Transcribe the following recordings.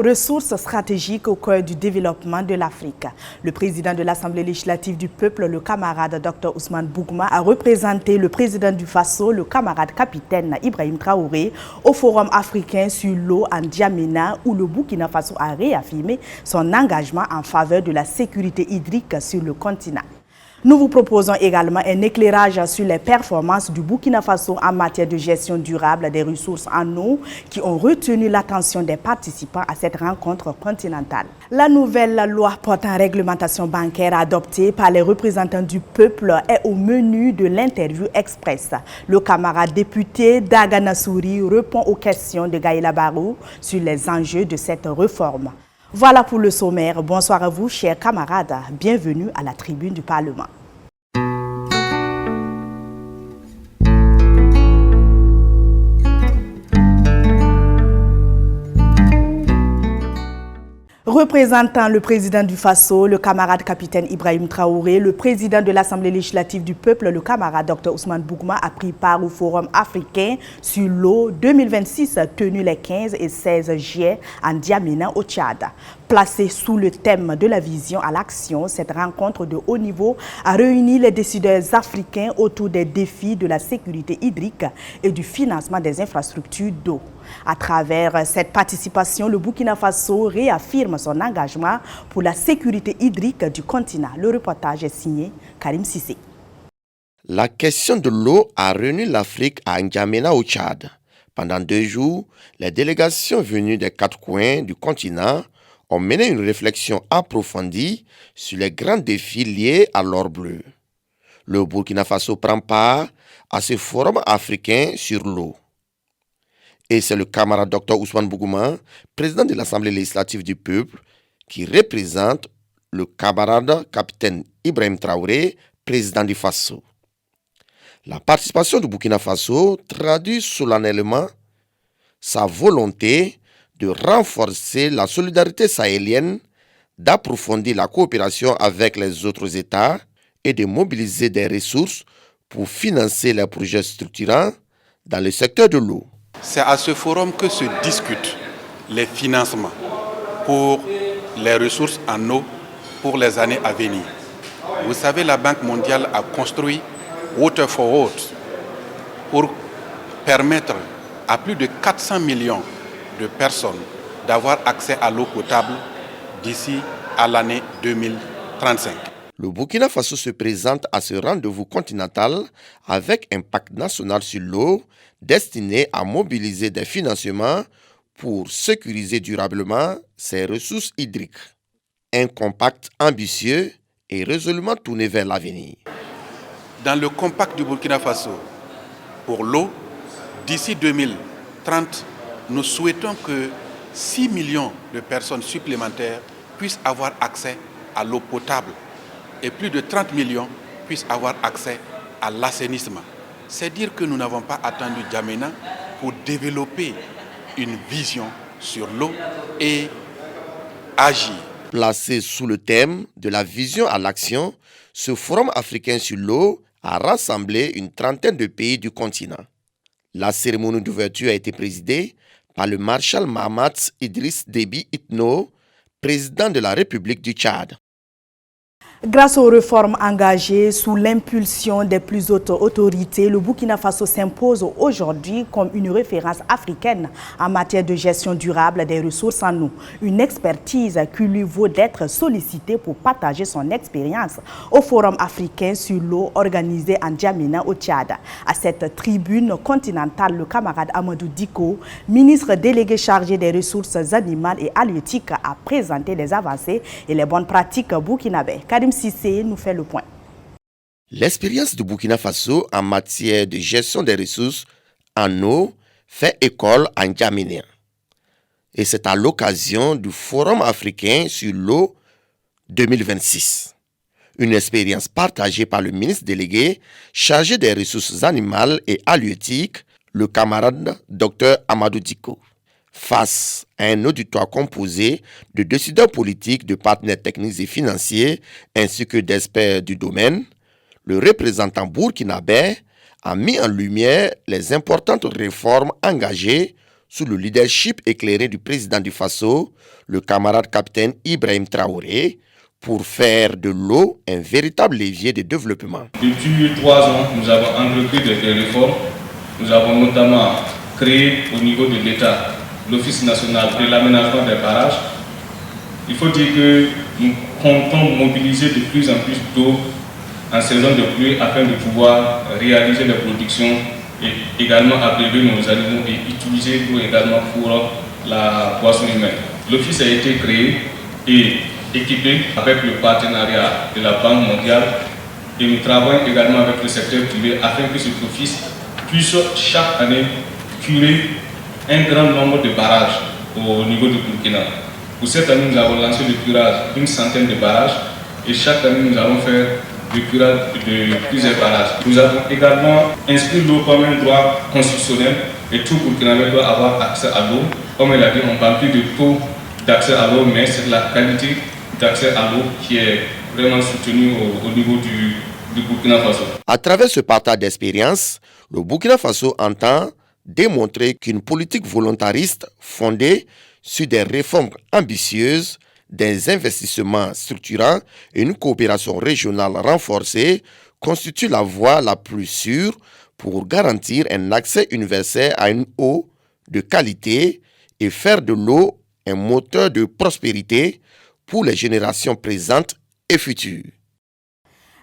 ressource stratégique au cœur du développement de l'Afrique. Le président de l'Assemblée législative du peuple, le camarade Dr Ousmane Bougma, a représenté le président du Faso, le camarade capitaine Ibrahim Traoré, au Forum africain sur l'eau en N'Djamena, où le Burkina Faso a réaffirmé son engagement en faveur de la sécurité hydrique sur le continent. Nous vous proposons également un éclairage sur les performances du Burkina Faso en matière de gestion durable des ressources en eau qui ont retenu l'attention des participants à cette rencontre continentale. La nouvelle loi portant réglementation bancaire adoptée par les représentants du peuple est au menu de l'interview express. Le camarade député Dagana Souri répond aux questions de Gaïla Barou sur les enjeux de cette réforme. Voilà pour le sommaire. Bonsoir à vous, chers camarades. Bienvenue à la tribune du Parlement. Représentant le président du Faso, le camarade capitaine Ibrahim Traoré, le président de l'Assemblée législative du peuple, le camarade Dr Ousmane Bougma, a pris part au Forum africain sur l'eau 2026 tenu les 15 et 16 juillet en N'Djamena au Tchad. Placée sous le thème de la vision à l'action, cette rencontre de haut niveau a réuni les décideurs africains autour des défis de la sécurité hydrique et du financement des infrastructures d'eau. À travers cette participation, le Burkina Faso réaffirme son engagement pour la sécurité hydrique du continent. Le reportage est signé Karim Sissé. La question de l'eau a réuni l'Afrique à N'Djamena au Tchad. Pendant 2 jours, les délégations venues des 4 coins du continent ont mené une réflexion approfondie sur les grands défis liés à l'or bleu. Le Burkina Faso prend part à ce forum africain sur l'eau. Et c'est le camarade Dr Ousmane Bougma, président de l'Assemblée législative du peuple, qui représente le camarade capitaine Ibrahim Traoré, président du Faso. La participation du Burkina Faso traduit solennellement sa volonté de renforcer la solidarité sahélienne, d'approfondir la coopération avec les autres États et de mobiliser des ressources pour financer les projets structurants dans le secteur de l'eau. C'est à ce forum que se discutent les financements pour les ressources en eau pour les années à venir. Vous savez, la Banque mondiale a construit Water for All pour permettre à plus de 400 millions de personnes d'avoir accès à l'eau potable d'ici à l'année 2035. Le Burkina Faso se présente à ce rendez-vous continental avec un pacte national sur l'eau destiné à mobiliser des financements pour sécuriser durablement ses ressources hydriques. Un compact ambitieux et résolument tourné vers l'avenir. Dans le compact du Burkina Faso pour l'eau, d'ici 2030, nous souhaitons que 6 millions de personnes supplémentaires puissent avoir accès à l'eau potable et plus de 30 millions puissent avoir accès à l'assainissement. C'est dire que nous n'avons pas attendu N'Djamena pour développer une vision sur l'eau et agir. Placé sous le thème de la vision à l'action, ce forum africain sur l'eau a rassemblé une trentaine de pays du continent. La cérémonie d'ouverture a été présidée par le maréchal Mahamat Idriss Déby Itno, président de la République du Tchad. Grâce aux réformes engagées sous l'impulsion des plus hautes autorités, le Burkina Faso s'impose aujourd'hui comme une référence africaine en matière de gestion durable des ressources en eau. Une expertise qui lui vaut d'être sollicité pour partager son expérience au Forum africain sur l'eau organisé en N'Djamena au Tchad. À cette tribune continentale, le camarade Amadou Diko, ministre délégué chargé des ressources animales et halieutiques, a présenté les avancées et les bonnes pratiques burkinabées. Karim Sissé nous fait le point. L'expérience du Burkina Faso en matière de gestion des ressources en eau fait école en N'Djamena. Et c'est à l'occasion du Forum africain sur l'eau 2026. Une expérience partagée par le ministre délégué chargé des ressources animales et halieutiques, le camarade Dr Amadou Diko. Face à un auditoire composé de décideurs politiques, de partenaires techniques et financiers, ainsi que d'experts du domaine, le représentant burkinabé a mis en lumière les importantes réformes engagées sous le leadership éclairé du président du Faso, le camarade capitaine Ibrahim Traoré, pour faire de l'eau un véritable levier de développement. Depuis 3 ans, nous avons entrepris des réformes. Nous avons notamment créé au niveau de l'État l'Office national de l'aménagement des barrages. Il faut dire que nous comptons mobiliser de plus en plus d'eau en saison de pluie afin de pouvoir réaliser les productions et également abréver nos animaux et utiliser l'eau également pour la boisson humaine. L'office a été créé et équipé avec le partenariat de la Banque mondiale et nous travaillons également avec le secteur privé afin que cet office puisse chaque année curer un grand nombre de barrages au niveau du Burkina. Pour cette année, nous avons lancé le curage d'une centaine de barrages et chaque année, nous allons faire le curage de plusieurs barrages. Nous avons également inscrit l'eau comme un droit constitutionnel et tout Burkinabé doit avoir accès à l'eau. Comme elle a dit, on ne parle plus de taux d'accès à l'eau, mais c'est la qualité d'accès à l'eau qui est vraiment soutenue au niveau du Burkina Faso. À travers ce partage d'expérience, le Burkina Faso entend démontrer qu'une politique volontariste fondée sur des réformes ambitieuses, des investissements structurants et une coopération régionale renforcée constitue la voie la plus sûre pour garantir un accès universel à une eau de qualité et faire de l'eau un moteur de prospérité pour les générations présentes et futures.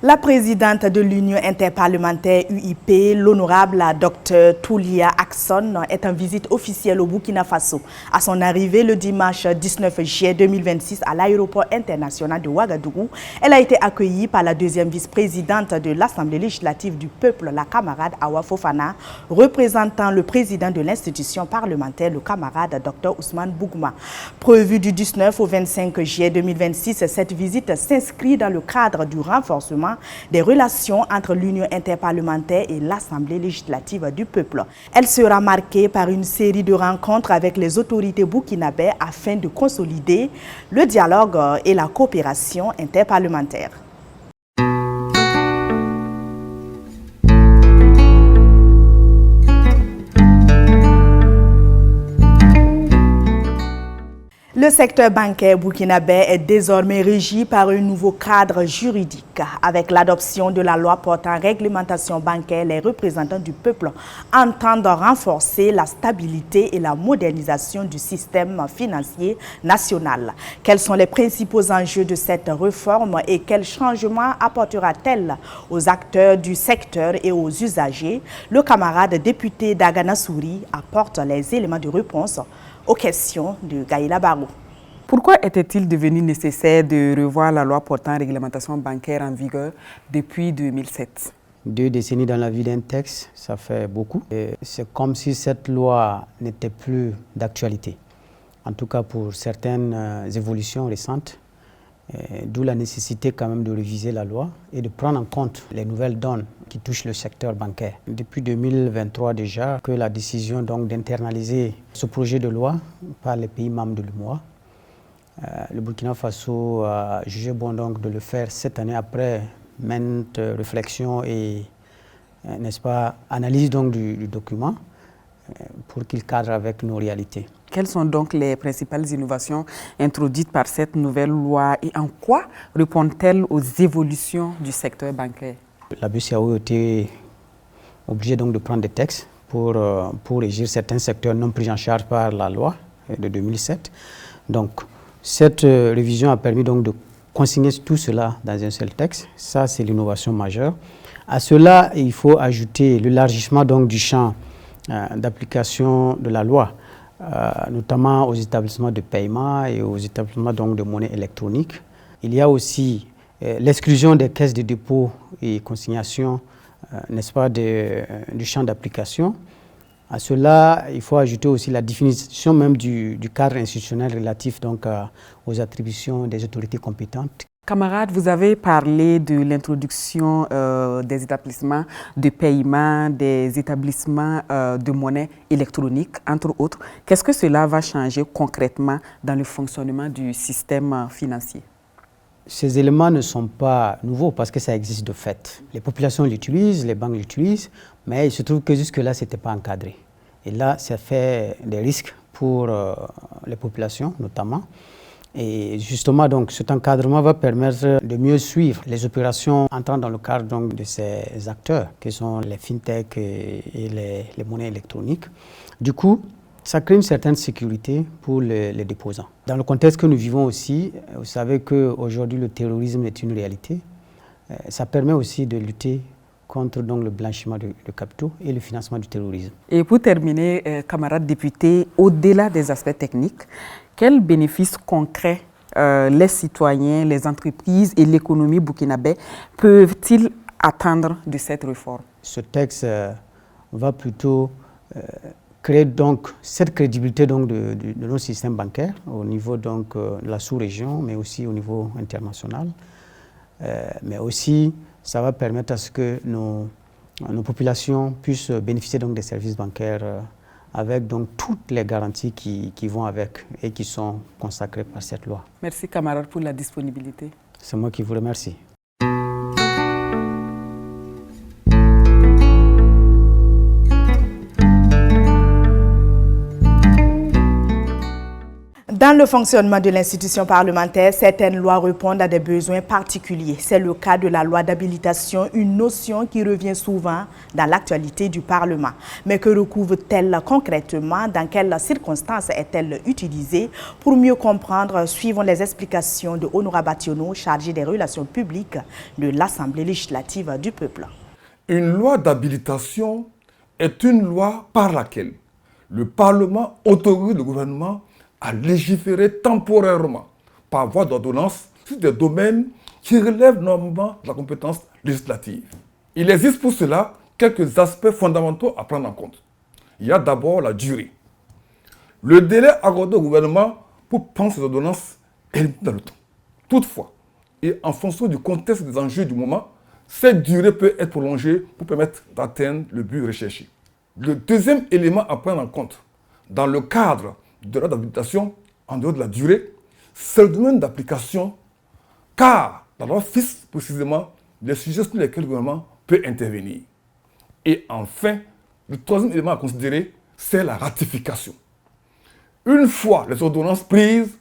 La présidente de l'Union interparlementaire UIP, l'honorable Dr Toulia Axon, est en visite officielle au Burkina Faso. À son arrivée le dimanche 19 juillet 2026 à l'aéroport international de Ouagadougou, elle a été accueillie par la deuxième vice-présidente de l'Assemblée législative du peuple, la camarade Awa Fofana, représentant le président de l'institution parlementaire, le camarade Dr Ousmane Bougma. Prévue du 19 au 25 juillet 2026, cette visite s'inscrit dans le cadre du renforcement des relations entre l'Union interparlementaire et l'Assemblée législative du peuple. Elle sera marquée par une série de rencontres avec les autorités burkinabées afin de consolider le dialogue et la coopération interparlementaire. Le secteur bancaire burkinabé est désormais régi par un nouveau cadre juridique. Avec l'adoption de la loi portant réglementation bancaire, les représentants du peuple entendent renforcer la stabilité et la modernisation du système financier national. Quels sont les principaux enjeux de cette réforme et quels changements apportera-t-elle aux acteurs du secteur et aux usagers? Le camarade député d'Agana Souri apporte les éléments de réponse aux questions de Gaïla Barou. Pourquoi était-il devenu nécessaire de revoir la loi portant réglementation bancaire en vigueur depuis 2007? 2 décennies dans la vie d'un texte, ça fait beaucoup. C'est comme si cette loi n'était plus d'actualité, en tout cas pour certaines évolutions récentes, d'où la nécessité quand même de réviser la loi et de prendre en compte les nouvelles donnes qui touchent le secteur bancaire. Depuis 2023 déjà, que la décision donc d'internaliser ce projet de loi par les pays membres de l'UMOA, le Burkina Faso a jugé bon donc de le faire cette année après maintes réflexions et n'est-ce pas, analyse donc du document pour qu'il cadre avec nos réalités. Quelles sont donc les principales innovations introduites par cette nouvelle loi et en quoi répondent-elles aux évolutions du secteur bancaire? La BCEAO était obligée donc de prendre des textes pour régir certains secteurs non pris en charge par la loi de 2007. Donc cette révision a permis donc de consigner tout cela dans un seul texte. Ça, c'est l'innovation majeure. À cela, il faut ajouter l'élargissement donc du champ d'application de la loi, notamment aux établissements de paiement et aux établissements donc de monnaie électronique. Il y a aussi l'exclusion des caisses de dépôt et consignation, n'est-ce pas, du champ d'application. À cela, il faut ajouter aussi la définition même du cadre institutionnel relatif donc aux attributions des autorités compétentes. Camarade, vous avez parlé de l'introduction des établissements de paiement, des établissements de monnaie électronique, entre autres. Qu'est-ce que cela va changer concrètement dans le fonctionnement du système financier? Ces éléments ne sont pas nouveaux parce que ça existe de fait. Les populations l'utilisent, les banques l'utilisent, mais il se trouve que jusque-là, ce n'était pas encadré. Et là, ça fait des risques pour les populations notamment. Et justement, donc, cet encadrement va permettre de mieux suivre les opérations entrant dans le cadre donc, de ces acteurs, qui sont les fintech et les monnaies électroniques. Du coup, ça crée une certaine sécurité pour les déposants. Dans le contexte que nous vivons aussi, vous savez qu'aujourd'hui, le terrorisme est une réalité. Ça permet aussi de lutter contre donc, le blanchiment de capitaux et le financement du terrorisme. Et pour terminer, camarades députés, au-delà des aspects techniques, quels bénéfices concrets les citoyens, les entreprises et l'économie burkinabé peuvent-ils attendre de cette réforme? Ce texte va plutôt créer donc cette crédibilité donc, de nos systèmes bancaires au niveau donc, de la sous-région, mais aussi au niveau international. Mais aussi, ça va permettre à ce que nos populations puissent bénéficier donc, des services bancaires avec donc, toutes les garanties qui vont avec et qui sont consacrées par cette loi. Merci camarades pour la disponibilité. C'est moi qui vous remercie. Dans le fonctionnement de l'institution parlementaire, certaines lois répondent à des besoins particuliers. C'est le cas de la loi d'habilitation, une notion qui revient souvent dans l'actualité du Parlement. Mais que recouvre-t-elle concrètement? Dans quelles circonstances est-elle utilisée? Pour mieux comprendre, suivons les explications de Honora Bationo, chargé des relations publiques de l'Assemblée législative du peuple. Une loi d'habilitation est une loi par laquelle le Parlement autorise le gouvernement à légiférer temporairement par voie d'ordonnance sur des domaines qui relèvent normalement de la compétence législative. Il existe pour cela quelques aspects fondamentaux à prendre en compte. Il y a d'abord la durée. Le délai accordé au gouvernement pour prendre ces ordonnances est limité dans le temps. Toutefois, et en fonction du contexte des enjeux du moment, cette durée peut être prolongée pour permettre d'atteindre le but recherché. Le deuxième élément à prendre en compte, dans le cadre de la loi d'habilitation, en dehors de la durée, c'est le domaine d'application, car la loi fixe précisément les sujets sur lesquels le gouvernement peut intervenir. Et enfin, le troisième élément à considérer, c'est la ratification. Une fois les ordonnances prises,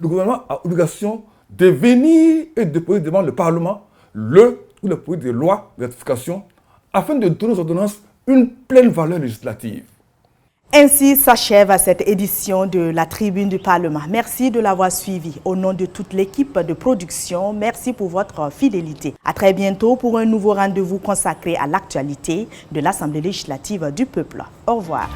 le gouvernement a l'obligation de venir et de déposer devant le Parlement le projet de loi de ratification afin de donner aux ordonnances une pleine valeur législative. Ainsi s'achève cette édition de la Tribune du Parlement. Merci de l'avoir suivi. Au nom de toute l'équipe de production, merci pour votre fidélité. À très bientôt pour un nouveau rendez-vous consacré à l'actualité de l'Assemblée législative du peuple. Au revoir.